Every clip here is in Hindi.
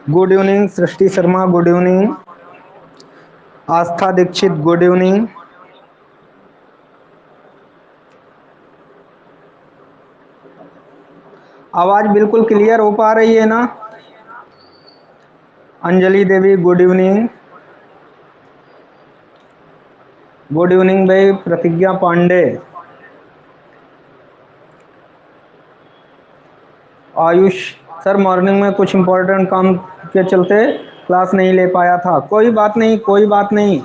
गुड इवनिंग सृष्टि शर्मा, गुड इवनिंग। आस्था दीक्षित, गुड इवनिंग। आवाज बिल्कुल क्लियर हो पा रही है ना? अंजलि देवी, गुड इवनिंग। गुड इवनिंग भाई। प्रतिज्ञा पांडे, आयुष सर मॉर्निंग में कुछ इम्पोर्टेंट काम के चलते क्लास नहीं ले पाया था। कोई बात नहीं, कोई बात नहीं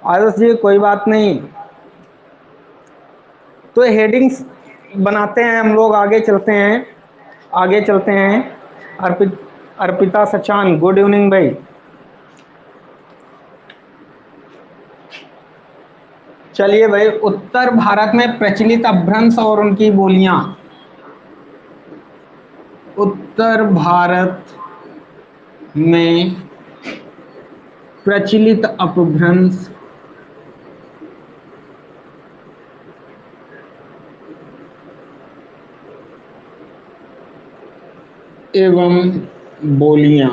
आयुष जी, कोई बात नहीं। तो हेडिंग्स बनाते हैं हम लोग, आगे चलते हैं, आगे चलते हैं। अर्पिता सचान, गुड इवनिंग भाई। चलिए भाई, उत्तर भारत में प्रचलित अपभ्रंश और उनकी बोलियां। उत्तर भारत में प्रचलित अपभ्रंश एवं बोलियां।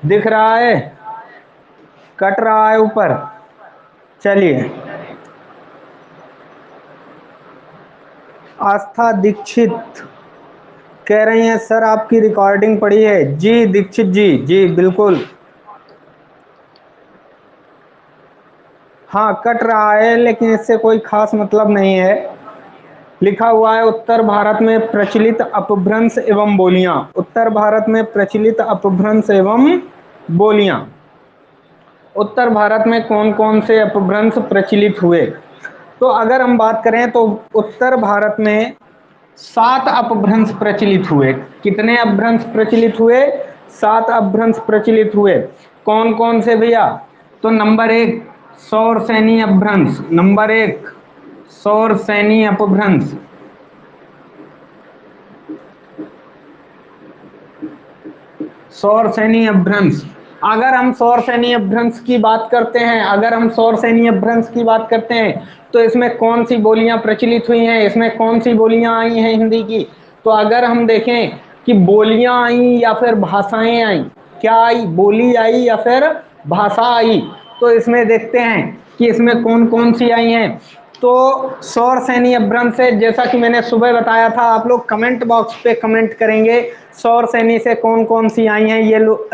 दिख रहा है? कट रहा है ऊपर? चलिए। आस्था दीक्षित कह रही हैं सर आपकी रिकॉर्डिंग पड़ी है। जी दीक्षित जी, जी बिल्कुल। हाँ कट रहा है, लेकिन इससे कोई खास मतलब नहीं है। लिखा हुआ है उत्तर भारत में प्रचलित अपभ्रंश एवं बोलियां। उत्तर भारत में प्रचलित अपभ्रंश एवं बोलियां। उत्तर भारत में कौन कौन से अपभ्रंश प्रचलित हुए? तो अगर हम बात करें तो उत्तर भारत में 7 अपभ्रंश प्रचलित हुए। कितने अपभ्रंश प्रचलित हुए? 7 अपभ्रंश प्रचलित हुए। कौन कौन से भैया? तो नंबर 1 सौर सैनी अपभ्रंश। नंबर 1 सौर सैनी अपभ्रंश। सौर सैनी अपभ्रंश। अगर हम सौर सैनी अपभ्रंश की बात करते हैं, अगर हम सौर सैनी अपभ्रंश की बात करते हैं तो इसमें कौन सी बोलियां प्रचलित हुई हैं? इसमें कौन सी बोलियां आई हैं हिंदी की? तो अगर हम देखें कि बोलियां आई या फिर भाषाएं आई, क्या आई? बोली आई या फिर भाषा आई? तो इसमें देखते हैं कि इसमें कौन कौन सी आई हैं। तो सौर सैनी अपभ्रंश से, जैसा कि मैंने सुबह बताया था, आप लोग कमेंट बॉक्स पे कमेंट करेंगे सौर सैनी से कौन कौन सी आई हैं।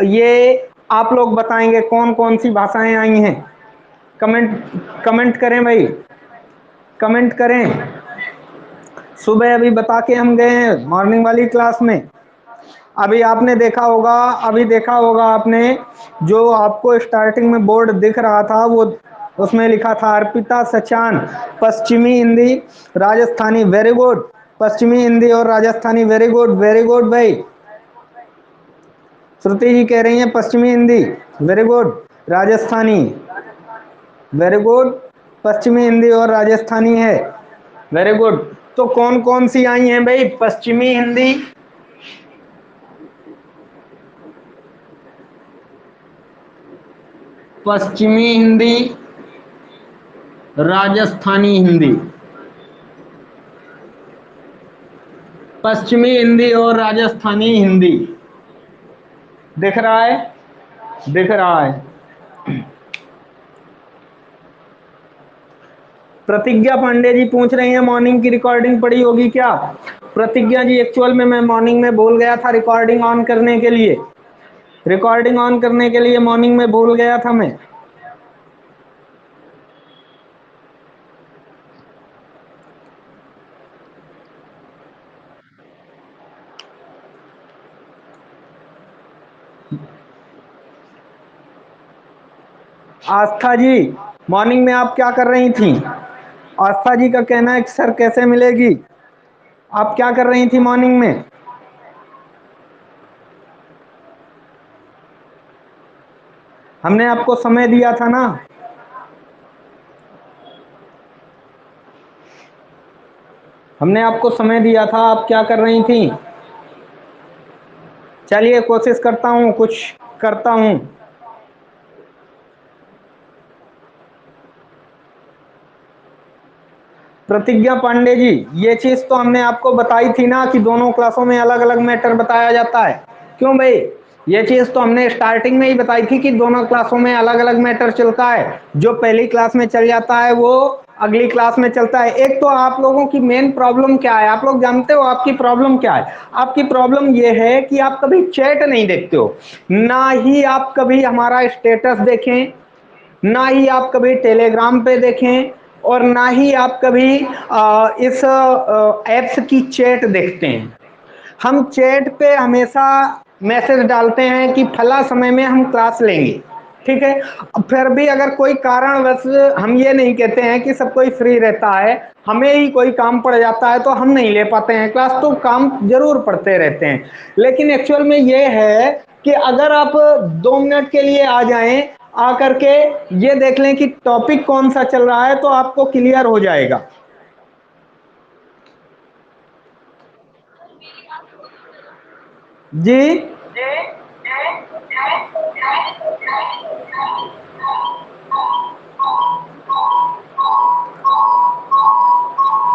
ये आप लोग बताएंगे कौन कौन सी भाषाएं आई हैं। कमेंट कमेंट करें भाई, कमेंट करें। सुबह अभी बता के हम गए हैं मॉर्निंग वाली क्लास में। अभी आपने देखा होगा, अभी देखा होगा आपने, जो आपको स्टार्टिंग में बोर्ड दिख रहा था वो उसमें लिखा था अर्पिता सचान पश्चिमी हिंदी राजस्थानी। Very good. पश्चिमी हिंदी और Rajasthani, very good, very good भाई। श्रुति जी कह रही हैं पश्चिमी Hindi, very good. Rajasthani, very good. पश्चिमी हिंदी और राजस्थानी है, वेरी गुड। तो कौन कौन सी आई हैं भाई? पश्चिमी हिंदी, पश्चिमी हिंदी, राजस्थानी हिंदी। पश्चिमी हिंदी और राजस्थानी हिंदी। दिख रहा है? दिख रहा है। प्रतिज्ञा पांडे जी पूछ रही हैं मॉर्निंग की रिकॉर्डिंग पड़ी होगी क्या? प्रतिज्ञा जी, एक्चुअल में मैं मॉर्निंग में भूल गया था रिकॉर्डिंग ऑन करने के लिए। रिकॉर्डिंग ऑन करने के लिए मॉर्निंग में भूल गया था मैं। आस्था जी, मॉर्निंग में आप क्या कर रही थी? आस्था जी का कहना है कि सर कैसे मिलेगी। आप क्या कर रही थी मॉर्निंग में? हमने आपको समय दिया था ना। हमने आपको समय दिया था, आप क्या कर रही थी? चलिए कोशिश करता हूँ, कुछ करता हूँ। प्रतिज्ञा पांडे जी, ये चीज तो हमने आपको बताई थी ना कि दोनों क्लासों में अलग अलग मैटर बताया जाता है। क्यों भाई, ये चीज तो हमने स्टार्टिंग में ही बताई थी कि दोनों क्लासों में अलग अलग मैटर चलता है। जो पहली क्लास में चल जाता है वो अगली क्लास में चलता है। एक तो आप लोगों की मेन प्रॉब्लम क्या है, आप लोग जानते हो आपकी प्रॉब्लम क्या है? आपकी प्रॉब्लम ये है कि आप कभी चैट नहीं देखते हो, ना ही आप कभी हमारा स्टेटस देखें, ना ही आप कभी टेलीग्राम पे देखें, और ना ही आप कभी इस ऐप्स की चैट देखते हैं। हम चैट पे हमेशा मैसेज डालते हैं कि फला समय में हम क्लास लेंगे, ठीक है। फिर भी अगर कोई कारणवश, हम ये नहीं कहते हैं कि सब कोई फ्री रहता है, हमें ही कोई काम पड़ जाता है तो हम नहीं ले पाते हैं क्लास, तो काम जरूर पड़ते रहते हैं। लेकिन एक्चुअल में ये है कि अगर आप 2 मिनट के लिए आ जाएं, आकर के ये देख लें कि टॉपिक कौन सा चल रहा है, तो आपको क्लियर हो जाएगा। जी,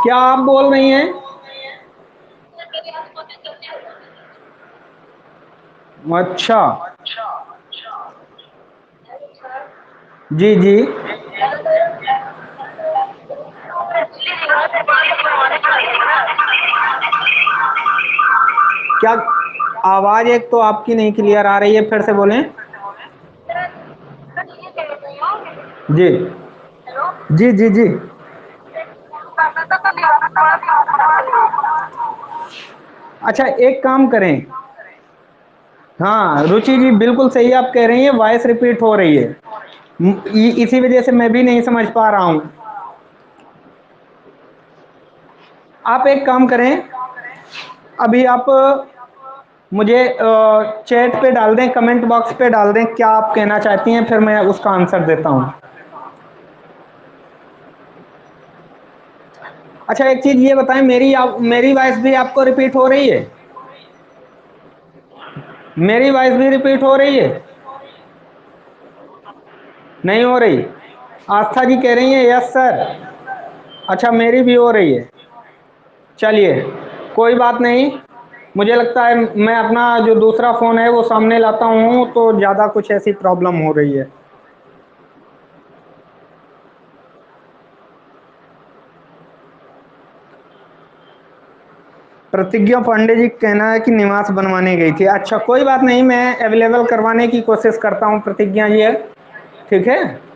क्या आप बोल रही हैं? अच्छा, जी जी, क्या आवाज एक तो आपकी नहीं क्लियर आ रही है, फिर से बोलें। जी जी जी जी। अच्छा, एक काम करें। हाँ रुचि जी, बिल्कुल सही आप कह रही हैं, वॉइस रिपीट हो रही है। इसी वजह से मैं भी नहीं समझ पा रहा हूं। आप एक काम करें, अभी आप मुझे चैट पे डाल दें, कमेंट बॉक्स पे डाल दें क्या आप कहना चाहती हैं, फिर मैं उसका आंसर देता हूं। अच्छा, एक चीज ये बताएं, मेरी वॉइस भी आपको रिपीट हो रही है? मेरी वॉइस भी रिपीट हो रही है? नहीं हो रही? आस्था जी कह रही हैं यस सर। अच्छा, मेरी भी हो रही है। चलिए, कोई बात नहीं। मुझे लगता है मैं अपना जो दूसरा फ़ोन है वो सामने लाता हूँ, तो ज़्यादा कुछ ऐसी प्रॉब्लम हो रही है। प्रतिज्ञा पांडे जी कहना है कि निवास बनवाने गई थी। अच्छा, कोई बात नहीं, मैं अवेलेबल करवाने की कोशिश करता हूँ प्रतिज्ञा जी, ठीक है।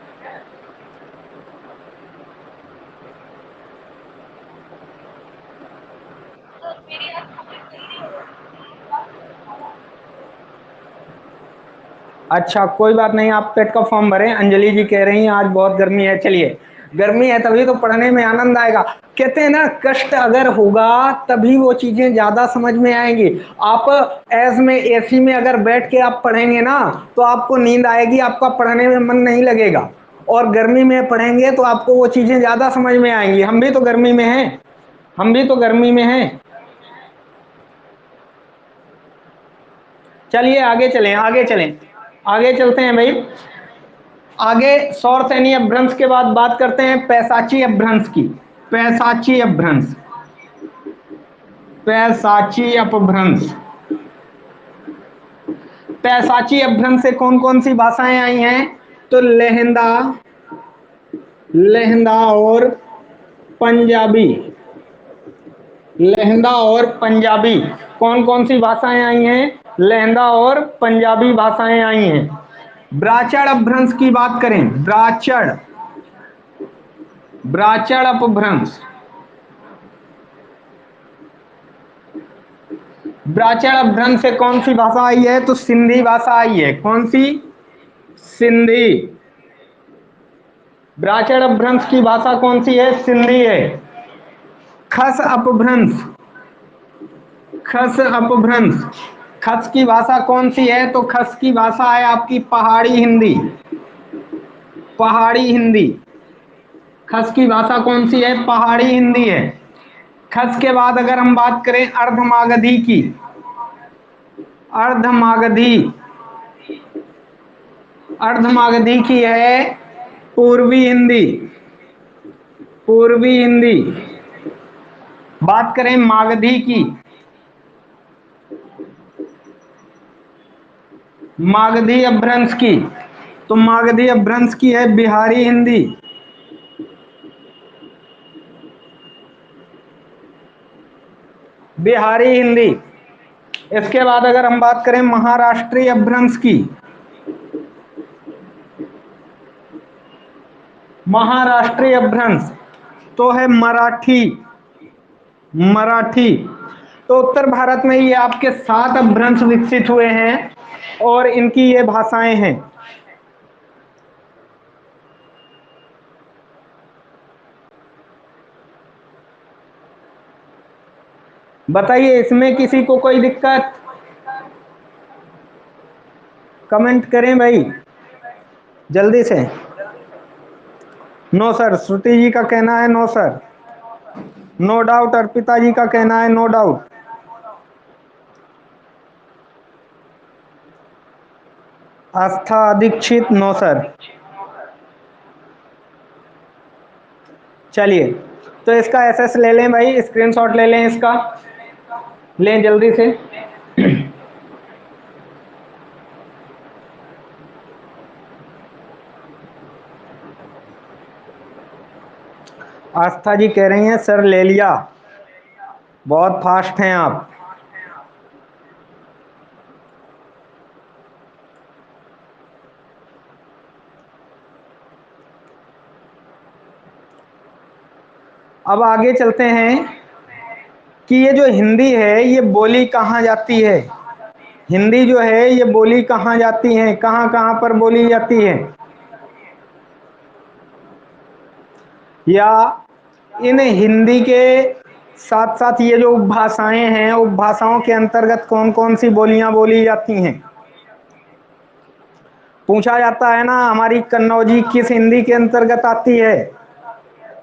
अच्छा, कोई बात नहीं, आप पेट का फॉर्म भरें। अंजलि जी कह रही हैं आज बहुत गर्मी है। चलिए, गर्मी है तभी तो पढ़ने में आनंद आएगा। कहते हैं ना, कष्ट अगर होगा तभी वो चीजें ज्यादा समझ में आएंगी। आप ऐस में एसी में अगर बैठ के आप पढ़ेंगे ना, तो आपको नींद आएगी, आपका पढ़ने में मन नहीं लगेगा। और गर्मी में पढ़ेंगे तो आपको वो चीजें ज्यादा समझ में आएंगी। हम भी तो गर्मी में हैं, हम भी तो गर्मी में हैं। चलिए आगे चलें, आगे चलें, आगे चलते हैं भाई। आगे सौर सैन्य अपभ्रंश के बाद बात करते हैं पैसाची अपभ्रंश की। पैसाची अपभ्रंश, पैसाची अपभ्रंश। पैसाची अपभ्रंश से कौन कौन सी भाषाएं आई हैं? तो लहंदा, लहंदा और पंजाबी, लहंदा और पंजाबी। कौन कौन सी भाषाएं आई हैं? लहंदा और पंजाबी भाषाएं आई हैं। ब्राचड़ अपभ्रंश की बात करें, ब्राचड़, ब्राचड़ अपभ्रंश, ब्राचड़ अपभ्रंश से कौन सी भाषा आई है? तो सिंधी भाषा आई है। कौन सी? सिंधी। ब्राचड़ अपभ्रंश की भाषा कौन सी है? सिंधी है। खस अपभ्रंश, खस अपभ्रंश, खस की भाषा कौन सी है? तो खस की भाषा है आपकी पहाड़ी हिंदी, पहाड़ी हिंदी। खस की भाषा कौन सी है? पहाड़ी हिंदी है। खस के बाद अगर हम बात करें अर्धमागधी की, अर्धमागधी, अर्धमागधी की है पूर्वी हिंदी, पूर्वी हिंदी। बात करें मागधी की, मागधी अपभ्रंश की, तो मागधी अपभ्रंश की है बिहारी हिंदी। बिहारी हिंदी। इसके बाद अगर हम बात करें महाराष्ट्रीय अपभ्रंश की, महाराष्ट्रीय अपभ्रंश तो है मराठी। मराठी। तो उत्तर भारत में ये आपके 7 अपभ्रंश विकसित हुए हैं और इनकी ये भाषाएं हैं। बताइए इसमें किसी को कोई दिक्कत? कमेंट करें भाई जल्दी से। नो सर, श्रुति जी का कहना है no sir. No doubt, Arpita ji का कहना है no doubt. Astha Dixit no sir. चलिए, तो इसका एसएस ले लें भाई, स्क्रीनशॉट ले लें इसका, लें जल्दी से। आस्था जी कह रही हैं सर ले लिया, बहुत फास्ट हैं आप। अब आगे चलते हैं कि ये जो हिंदी है ये बोली कहाँ जाती है। हिंदी जो है ये बोली कहाँ जाती है, कहाँ कहाँ पर बोली जाती है, या इन हिंदी के साथ साथ ये जो उपभाषाएं हैं, उपभाषाओं के अंतर्गत कौन कौन सी बोलियां बोली जाती हैं। पूछा जाता है ना हमारी कन्नौजी किस हिंदी के अंतर्गत आती है।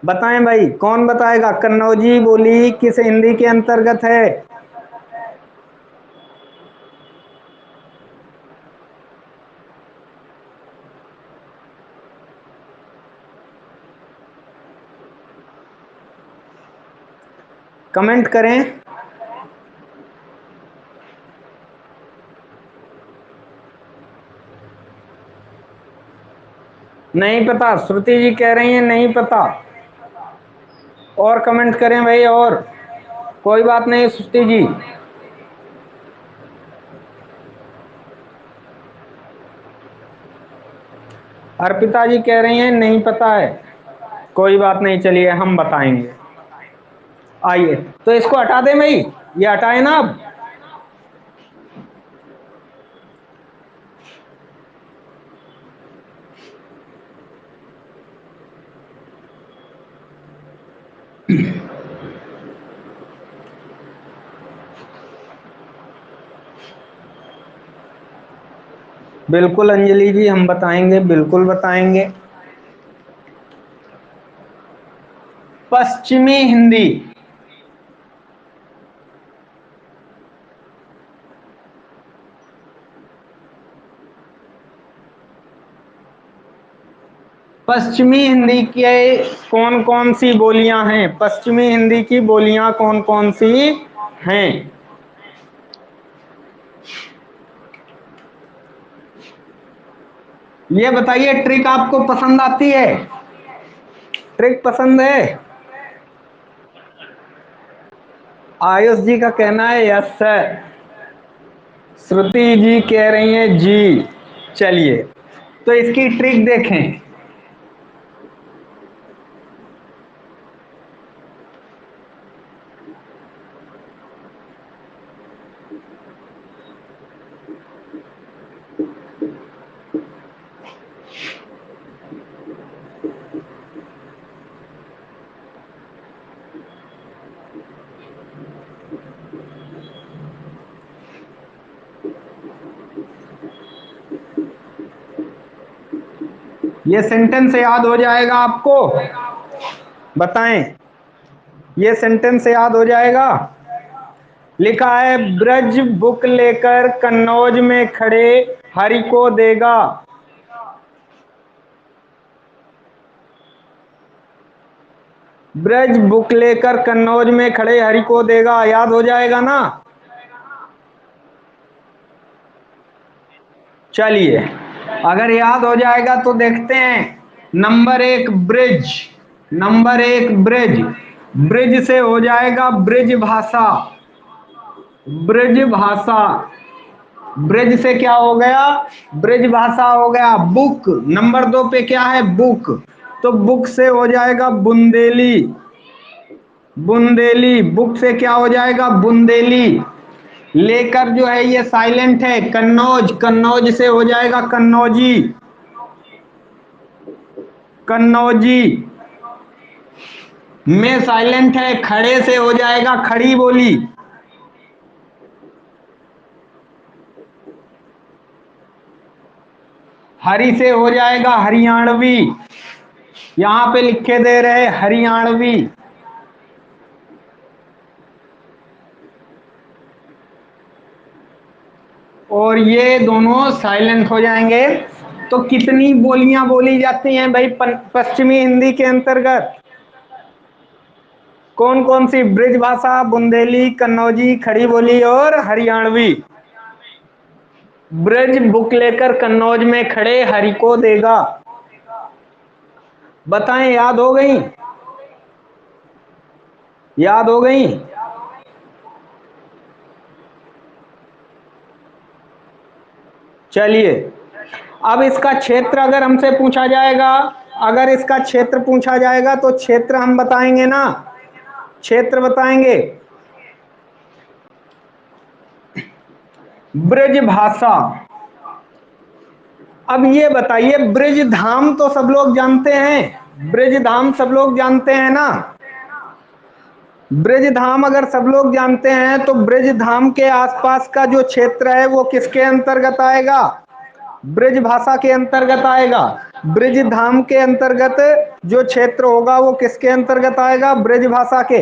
बताएं भाई, कौन बताएगा कन्नौजी बोली किस हिंदी के अंतर्गत है। कमेंट करें। नहीं पता, श्रुति जी कह रही हैं नहीं पता। और कमेंट करें भाई, और कोई बात नहीं श्रुति जी। अर्पिता जी कह रही हैं नहीं पता है। कोई बात नहीं, चलिए हम बताएंगे। आइए, तो इसको हटा दें भाई, ये हटाए ना अब। बिल्कुल अंजलि जी, हम बताएंगे, बिल्कुल बताएंगे। पश्चिमी हिंदी। पश्चिमी हिंदी के कौन कौन सी बोलियां हैं, पश्चिमी हिंदी की बोलियां कौन कौन सी हैं। ये बताइए, ट्रिक आपको पसंद आती है? ट्रिक पसंद है? आयुष जी का कहना है यस सर। श्रुति जी कह रही हैं जी। चलिए, तो इसकी ट्रिक देखें। ये सेंटेंस याद हो जाएगा आपको, बताएं। ये सेंटेंस याद हो जाएगा। लिखा है ब्रज बुक लेकर कन्नौज में खड़े हरि को देगा। ब्रज बुक लेकर कन्नौज में खड़े हरि को देगा, याद हो जाएगा ना। चलिए, अगर याद हो जाएगा तो देखते हैं। नंबर एक ब्रिज, नंबर एक ब्रिज, ब्रिज से हो जाएगा ब्रिज भाषा, ब्रिज भाषा, ब्रिज से क्या हो गया, ब्रिज भाषा हो गया। बुक नंबर दो पे क्या है, बुक, तो बुक से हो जाएगा बुंदेली, बुंदेली, बुक से क्या हो जाएगा, बुंदेली। लेकर जो है ये साइलेंट है, कन्नौज, कन्नौज से हो जाएगा कन्नौजी, कन्नौजी। में साइलेंट है, खड़े से हो जाएगा खड़ी बोली, हरि से हो जाएगा हरियाणवी, यहां पे लिखे दे रहे हरियाणवी। और ये दोनों साइलेंट हो जाएंगे। तो कितनी बोलियां बोली जाती हैं भाई पश्चिमी हिंदी के अंतर्गत, कौन कौन सी, ब्रिज भाषा, बुंदेली, कन्नौजी, खड़ी बोली और हरियाणवी। ब्रिज बुक लेकर कन्नौज में खड़े हरि को देगा। बताएं, याद हो गई, याद हो गई। चलिए, अब इसका क्षेत्र अगर हमसे पूछा जाएगा, अगर इसका क्षेत्र पूछा जाएगा तो क्षेत्र हम बताएंगे ना, क्षेत्र बताएंगे। ब्रिज भाषा, अब ये बताइए, ब्रिज धाम तो सब लोग जानते हैं, ब्रिज धाम सब लोग जानते हैं ना। ब्रिज धाम अगर सब लोग जानते हैं तो ब्रिज धाम के आसपास का जो क्षेत्र है वो किसके अंतर्गत आएगा, ब्रिज भाषा के अंतर्गत आएगा। ब्रिज धाम के अंतर्गत जो क्षेत्र होगा वो किसके अंतर्गत आएगा, ब्रिज भाषा के।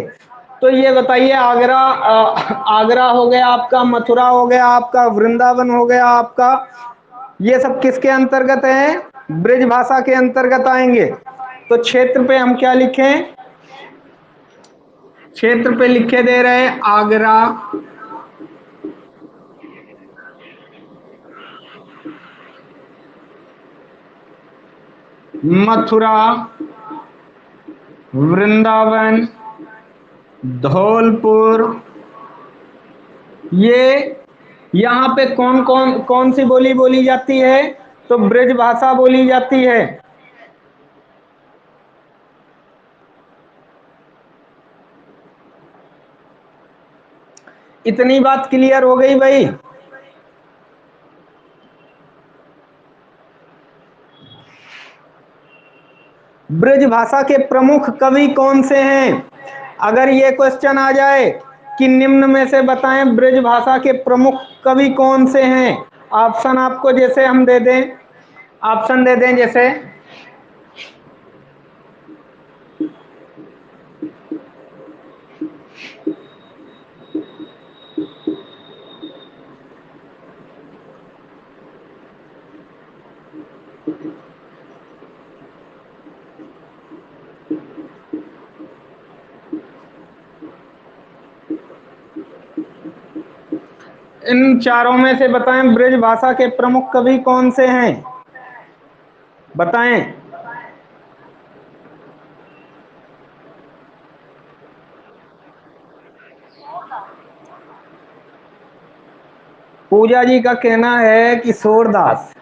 तो ये बताइए, आगरा, आगरा हो गया आपका, मथुरा हो गया आपका, वृंदावन हो गया आपका, ये सब किसके अंतर्गत है, ब्रिज भाषा के अंतर्गत आएंगे। तो क्षेत्र पे हम क्या लिखें, क्षेत्र पे लिखे दे रहे आगरा, मथुरा, वृंदावन, धौलपुर। ये यहाँ पे कौन कौन कौन सी बोली बोली जाती है, तो ब्रिज भाषा बोली जाती है। इतनी बात क्लियर हो गई भाई। ब्रिज भाषा के प्रमुख कवि कौन से हैं, अगर ये क्वेश्चन आ जाए कि निम्न में से बताएं ब्रिज भाषा के प्रमुख कवि कौन से हैं, ऑप्शन आपको जैसे हम दे दें, ऑप्शन दे दें जैसे, इन चारों में से बताएं ब्रिज भाषा के प्रमुख कवि कौन से हैं, बताएं। पूजा जी का कहना है कि सूरदास,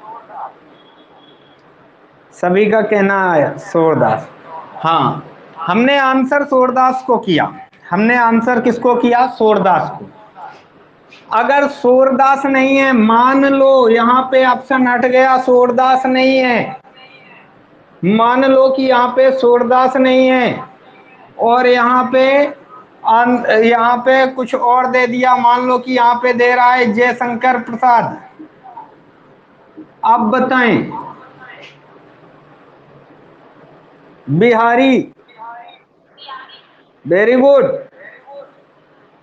सभी का कहना है सूरदास। हाँ, हमने आंसर सूरदास को किया, हमने आंसर किसको किया, सूरदास को। अगर सूरदास नहीं है, मान लो यहाँ पे ऑप्शन हट गया, सूरदास नहीं है, मान लो कि यहाँ पे सूरदास नहीं है और यहाँ पे कुछ और दे दिया, मान लो कि यहाँ पे दे रहा है जयशंकर प्रसाद, आप बताएं। बिहारी, वेरी गुड,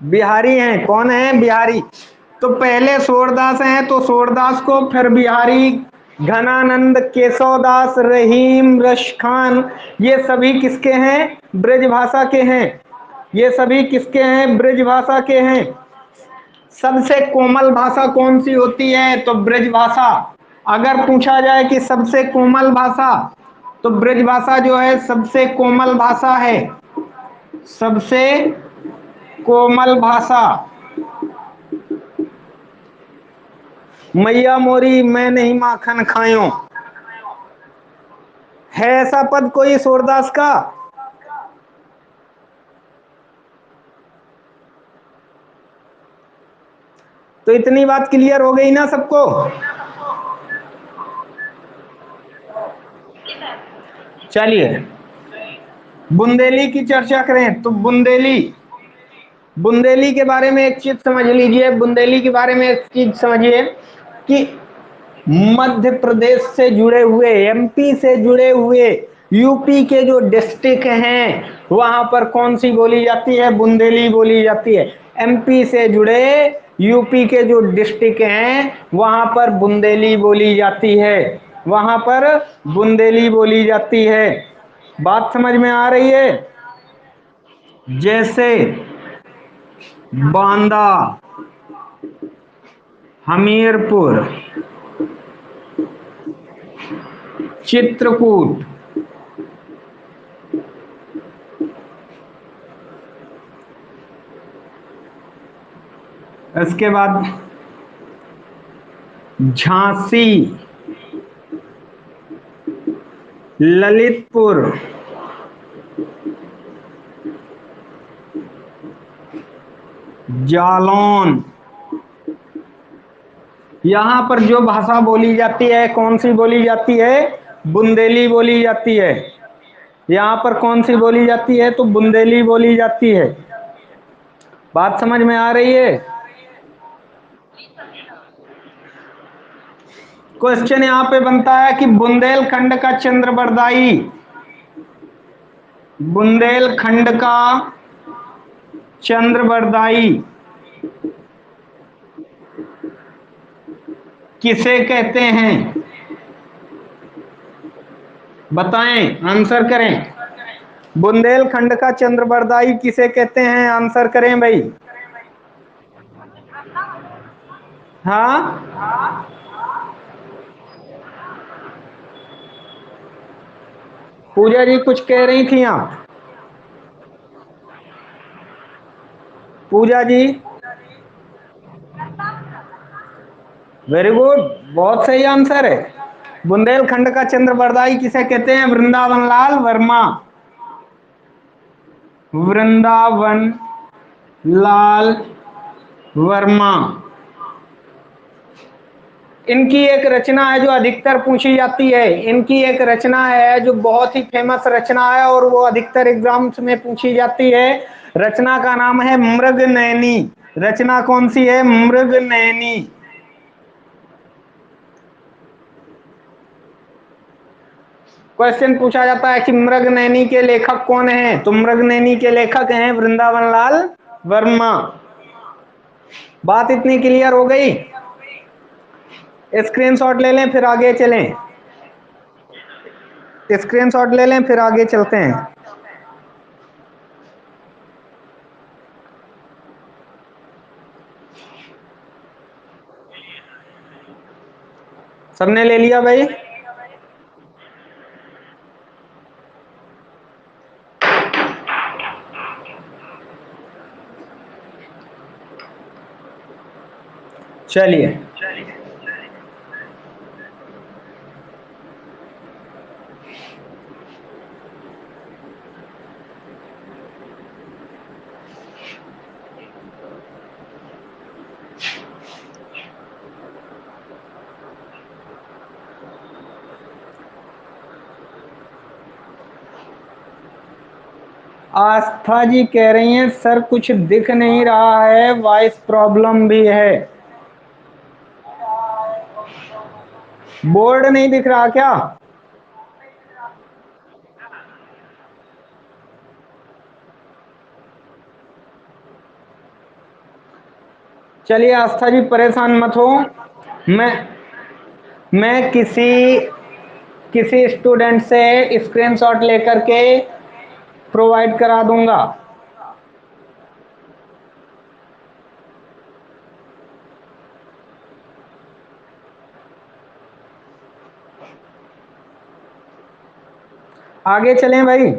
बिहारी हैं, कौन है, बिहारी। तो पहले सूरदास हैं तो सूरदास को, फिर बिहारी, घनानंद, केशवदास, रहीम, रश खान, ये सभी किसके हैं? ब्रजभाषा के हैं। ये सभी किसके हैं? ब्रजभाषा के हैं। सबसे कोमल भाषा कौन सी होती है? तो ब्रजभाषा। अगर पूछा जाए कि सबसे कोमल भाषा, तो ब्रजभाषा जो है सबसे कोमल भाषा है। सबसे कोमल भाषा। मैया मोरी मैं नहीं माखन खायूं, है ऐसा पद कोई सूरदास का? तो इतनी बात क्लियर हो गई ना सबको? चलिए बुंदेली की चर्चा करें। तो बुंदेली, बुंदेली के बारे में एक चीज समझ लीजिए। बुंदेली के बारे में एक चीज समझिए कि मध्य प्रदेश से जुड़े हुए, एमपी से जुड़े हुए, यूपी के जो डिस्ट्रिक्ट हैं वहां पर कौन सी बोली जाती है? बुंदेली बोली जाती है। एमपी से जुड़े यूपी के जो डिस्ट्रिक्ट हैं वहां पर बुंदेली बोली जाती है। वहां पर बुंदेली बोली जाती है। बात समझ में आ रही है? जैसे बांदा, हमीरपुर, चित्रकूट, इसके बाद झांसी, ललितपुर, जालौन, यहां पर जो भाषा बोली जाती है कौन सी बोली जाती है? बुंदेली बोली जाती है। यहां पर कौन सी बोली जाती है? तो बुंदेली बोली जाती है। बात समझ में आ रही है? क्वेश्चन यहां पे बनता है कि बुंदेलखंड का चंद्रबरदाई, बुंदेलखंड का चंद्रबरदाई किसे कहते हैं? बताएं, आंसर करें। बुंदेलखंड का चंद्रबरदाई किसे कहते हैं? आंसर करें भाई। हाँ, पूजा जी कुछ कह रही थी आप? पूजा जी, वेरी गुड, बहुत सही आंसर है। बुंदेलखंड का चंद्रबरदाई किसे कहते हैं? वृंदावन लाल वर्मा। वृंदावन लाल वर्मा। इनकी एक रचना है जो अधिकतर पूछी जाती है। इनकी एक रचना है जो बहुत ही फेमस रचना है और वो अधिकतर एग्जाम्स में पूछी जाती है। रचना का नाम है मृग नयनी। रचना कौन सी है? मृग नयनी। क्वेश्चन पूछा जाता है कि मृग नयनी के लेखक कौन हैं? तो मृग नयनी के लेखक हैं वृंदावन लाल वर्मा। बात इतनी क्लियर हो गई? स्क्रीनशॉट ले लें फिर आगे चलें। स्क्रीनशॉट ले लें फिर आगे चलते हैं। सबने ले लिया भाई? चलिए, आस्था जी कह रही हैं सर कुछ दिख नहीं रहा है, वॉइस प्रॉब्लम भी है। बोर्ड नहीं दिख रहा क्या? चलिए आस्था जी परेशान मत हो। मैं मैं किसी स्टूडेंट से स्क्रीनशॉट लेकर के प्रोवाइड करा दूंगा। आगे चलें भाई।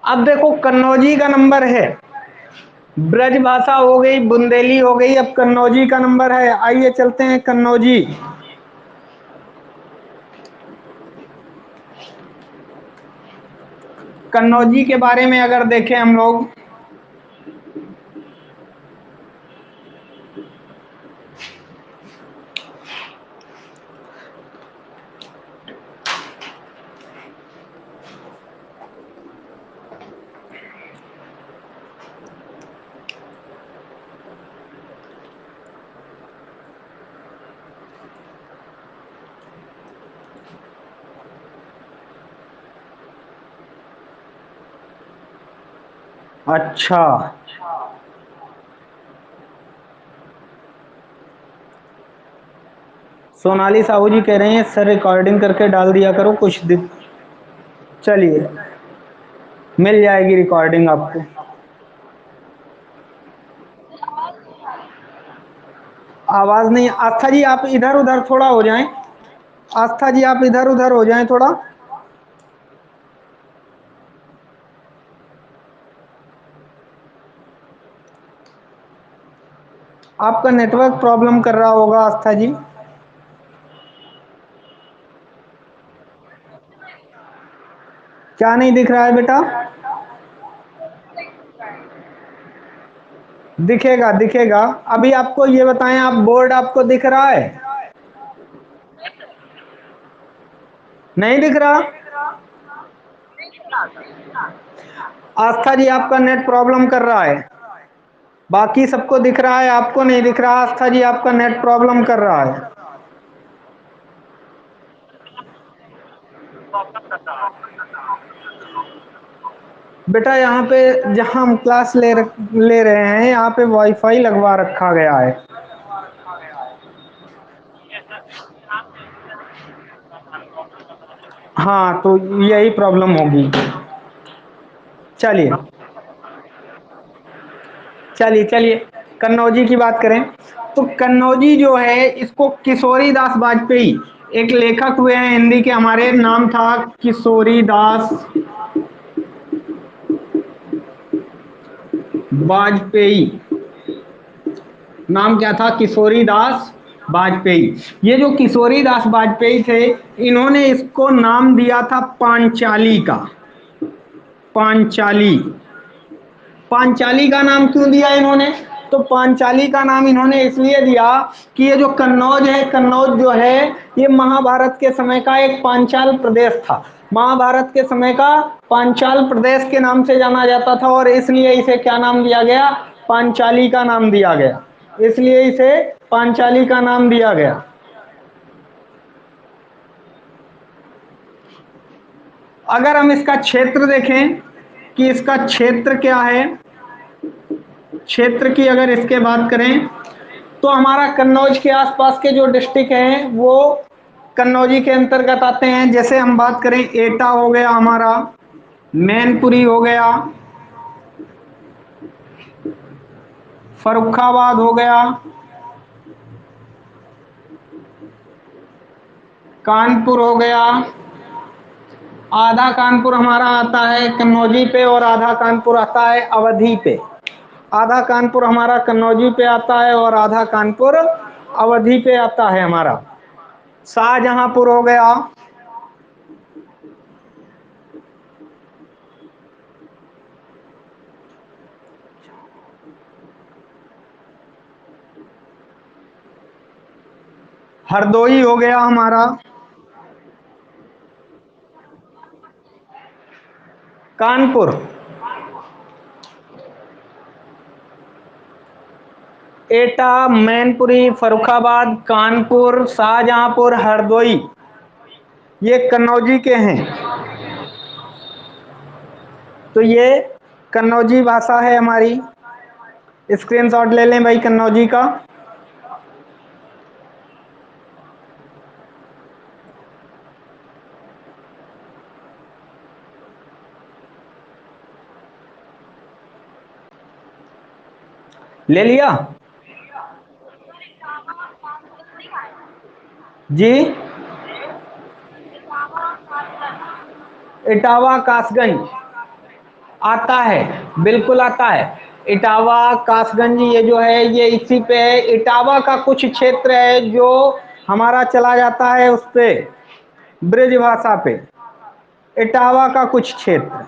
अब देखो कन्नौजी का नंबर है, ब्रज भाषा हो गई, बुंदेली हो गई, अब कन्नौजी का नंबर है। आइए चलते हैं कन्नौजी। कन्नौजी के बारे में अगर देखें हम लोग, अच्छा सोनाली साहू जी कह रहे हैं सर रिकॉर्डिंग करके डाल दिया करो कुछ दिन। चलिए मिल जाएगी रिकॉर्डिंग आपको। आवाज नहीं, आस्था जी आप इधर उधर थोड़ा हो जाएं। आस्था जी आप इधर उधर हो जाएं थोड़ा। आपका नेटवर्क प्रॉब्लम कर रहा होगा आस्था जी। क्या नहीं दिख रहा है बेटा? दिखेगा दिखेगा। अभी आपको ये बताएं, आप बोर्ड आपको दिख रहा है? नहीं दिख रहा? आस्था जी आपका नेट प्रॉब्लम कर रहा है। बाकी सबको दिख रहा है, आपको नहीं दिख रहा। आस्था जी आपका नेट प्रॉब्लम कर रहा है। बेटा यहाँ पे जहाँ हम क्लास ले रहे हैं यहाँ पे वाईफाई लगवा रखा गया है। हाँ तो यही प्रॉब्लम होगी। चलिए चलिए चलिए कन्नौजी की बात करें तो कन्नौजी जो है इसको किशोरी दास वाजपेयी, एक लेखक हुए हैं हिंदी के हमारे, नाम था किशोरी दास वाजपेयी। नाम क्या था? किशोरी दास वाजपेयी। ये जो किशोरी दास वाजपेयी थे, इन्होंने इसको नाम दिया था पांचाली का। पांचाली। पांचाली का नाम क्यों दिया इन्होंने? तो पांचाली का नाम इन्होंने इसलिए दिया कि ये जो कन्नौज है, कन्नौज जो है ये महाभारत के समय का एक पांचाल प्रदेश था। महाभारत के समय का पांचाल प्रदेश के नाम से जाना जाता था और इसलिए इसे क्या नाम दिया गया? पांचाली का नाम दिया गया। इसलिए इसे पांचाली का नाम दिया गया। अगर हम इसका क्षेत्र देखें कि इसका क्षेत्र क्या है, क्षेत्र की अगर इसके बात करें तो हमारा कन्नौज के आसपास के जो डिस्ट्रिक्ट हैं वो कन्नौजी के अंतर्गत आते हैं। जैसे हम बात करें एटा हो गया हमारा, मैनपुरी हो गया, फर्रुखाबाद हो गया, कानपुर हो गया। आधा कानपुर हमारा आता है कन्नौजी पे और आधा कानपुर आता है अवधी पे। आधा कानपुर हमारा कन्नौजी पे आता है और आधा कानपुर अवधी पे आता है हमारा। शाहजहांपुर हो गया, हरदोई हो गया हमारा, कानपुर, एटा, मैनपुरी, फर्रुखाबाद, कानपुर, शाहजहांपुर, हरदोई, ये कन्नौजी के हैं। तो ये कन्नौजी भाषा है हमारी। स्क्रीनशॉट ले लें भाई कन्नौजी का। ले लिया जी। इटावा कासगंज आता है, बिल्कुल आता है। इटावा कासगंज ये जो है ये इसी पे है। इटावा का कुछ क्षेत्र है जो हमारा चला जाता है उस पे ब्रिज भाषा पे, इटावा का कुछ क्षेत्र।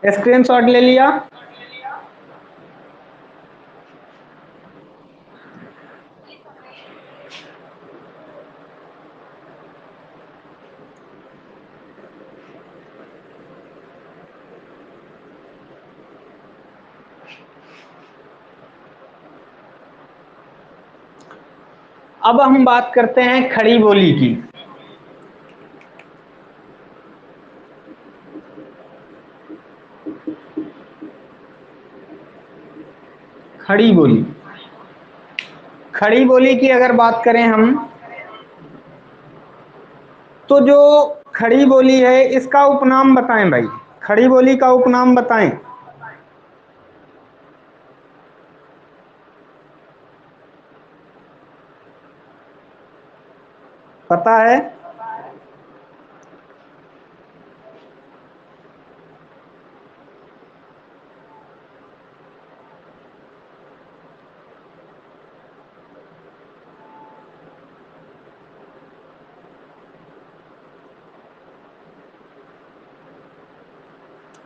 स्क्रीनशॉट ले लिया। अब हम बात करते हैं खड़ी बोली की। खड़ी बोली, खड़ी बोली की अगर बात करें हम, तो जो खड़ी बोली है इसका उपनाम बताएं भाई, खड़ी बोली का उपनाम बताएं। पता है?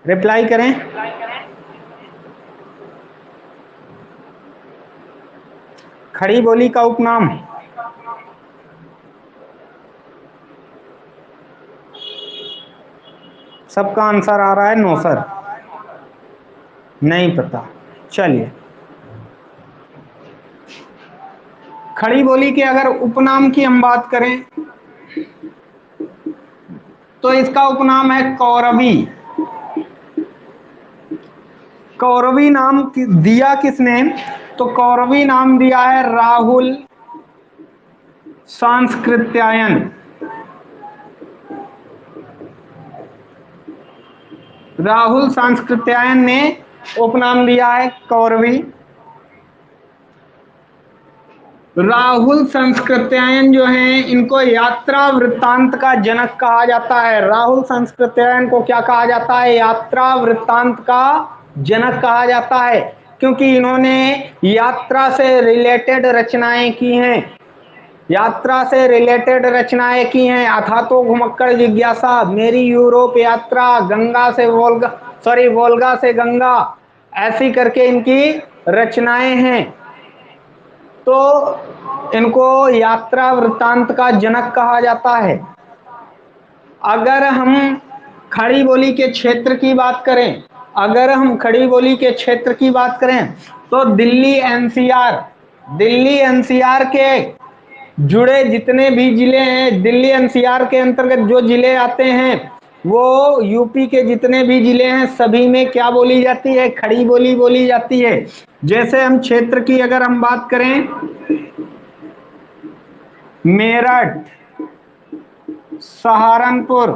रिप्लाई करें। खड़ी बोली का उपनाम। सबका आंसर आ रहा है नो सर, नहीं पता। चलिए, खड़ी बोली के अगर उपनाम की हम बात करें तो इसका उपनाम है कौरवी। कौरवी नाम दिया किसने? तो कौरवी नाम दिया है राहुल सांस्कृत्यायन। राहुल सांस्कृत्यायन ने उपनाम दिया है कौरवी। राहुल सांस्कृत्यायन जो हैं इनको यात्रा वृत्तांत का जनक कहा जाता है। राहुल सांस्कृत्यायन को क्या कहा जाता है? यात्रा वृत्तांत का जनक कहा जाता है, क्योंकि इन्होंने यात्रा से रिलेटेड रचनाएं की हैं। यात्रा से रिलेटेड रचनाएं की हैं। अथा तो घुमक्कड़ जिज्ञासा, मेरी यूरोप यात्रा, गंगा से वोल्गा, सॉरी वोल्गा से गंगा, ऐसी करके इनकी रचनाएं हैं। तो इनको यात्रा वृत्तांत का जनक कहा जाता है। अगर हम खड़ी बोली के क्षेत्र की बात करें, अगर हम खड़ी बोली के क्षेत्र की बात करें तो दिल्ली एनसीआर, दिल्ली एनसीआर के जुड़े जितने भी जिले हैं, दिल्ली एनसीआर के अंतर्गत जो जिले आते हैं वो यूपी के जितने भी जिले हैं सभी में क्या बोली जाती है? खड़ी बोली बोली जाती है। जैसे हम क्षेत्र की अगर हम बात करें, मेरठ, सहारनपुर,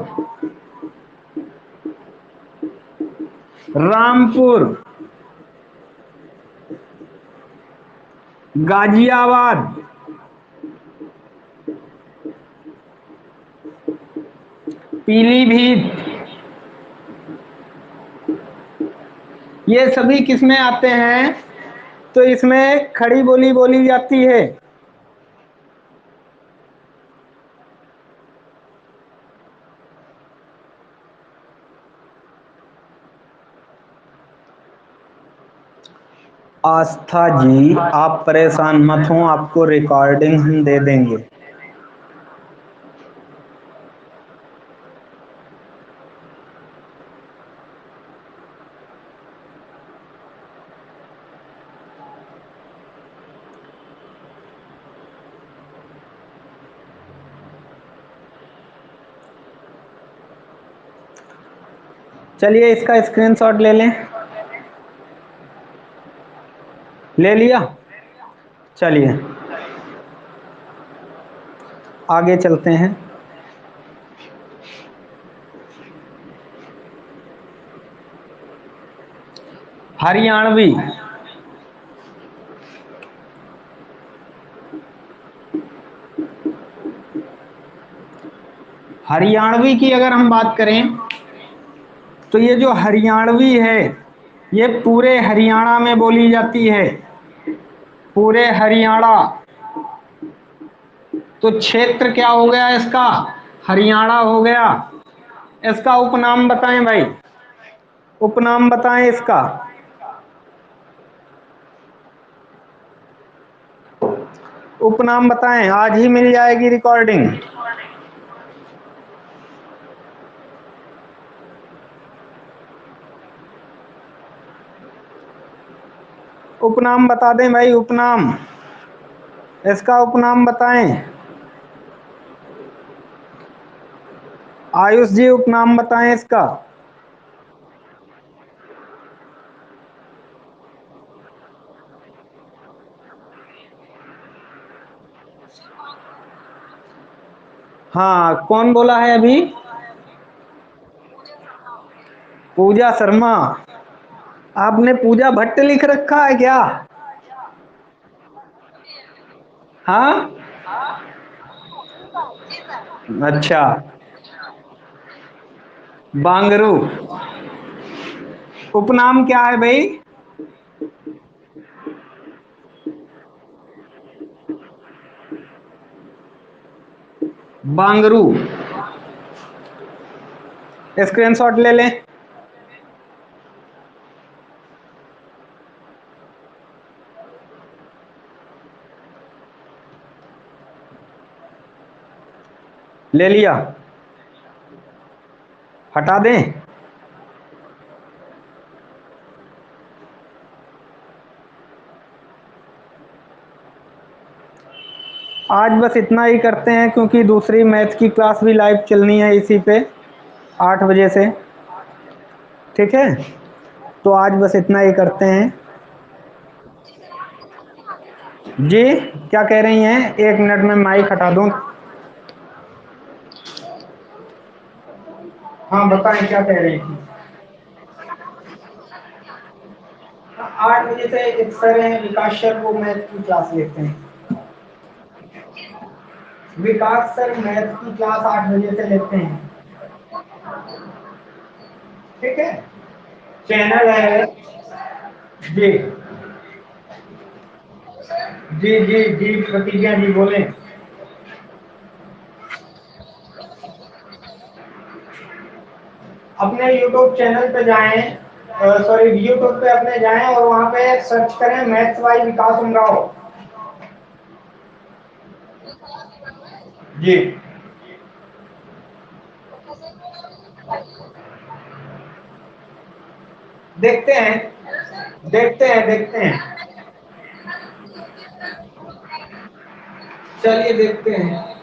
रामपुर, गाजियाबाद, पीलीभीत, ये सभी किसमें आते हैं? तो इसमें खड़ी बोली बोली जाती है। आस्था जी आप परेशान मत हो, आपको रिकॉर्डिंग हम दे देंगे। चलिए इसका स्क्रीनशॉट ले लें। ले लिया। चलिए आगे चलते हैं। हरियाणवी। हरियाणवी की अगर हम बात करें तो ये जो हरियाणवी है ये पूरे हरियाणा में बोली जाती है, पूरे हरियाणा। तो क्षेत्र क्या हो गया इसका? हरियाणा हो गया। इसका उपनाम बताएं भाई, उपनाम बताएं इसका। उपनाम बताएं, आज ही मिल जाएगी रिकॉर्डिंग। उपनाम बता दें भाई, उपनाम, इसका उपनाम बताएं। आयुष जी उपनाम बताएं इसका। हाँ, कौन बोला है अभी? पूजा शर्मा। आपने पूजा भट्ट लिख रखा है क्या? हाँ, अच्छा। बांगरू। उपनाम क्या है भाई? बांगरू। स्क्रीनशॉट ले लें। ले लिया? हटा दें? आज बस इतना ही करते हैं क्योंकि दूसरी मैथ की क्लास भी लाइव चलनी है इसी पे 8 बजे से। ठीक है, तो आज बस इतना ही करते हैं। जी, क्या कह रही हैं? 1 मिनट में माइक हटा दूं। हाँ बताएं, क्या कह रही थी? 8 बजे से एक सर हैं विकास सर, वो मैथ की क्लास लेते हैं। विकास सर मैथ की क्लास 8 बजे से लेते हैं। ठीक है, चैनल है। जी जी जी जी, प्रतिज्ञा जी बोले। अपने यूट्यूब चैनल पे जाएं, सॉरी यूट्यूब पे अपने जाएं और वहां पे सर्च करें मैथ्स बाय विकास उमराव। जी, देखते हैं, देखते हैं, देखते हैं। चलिए देखते हैं।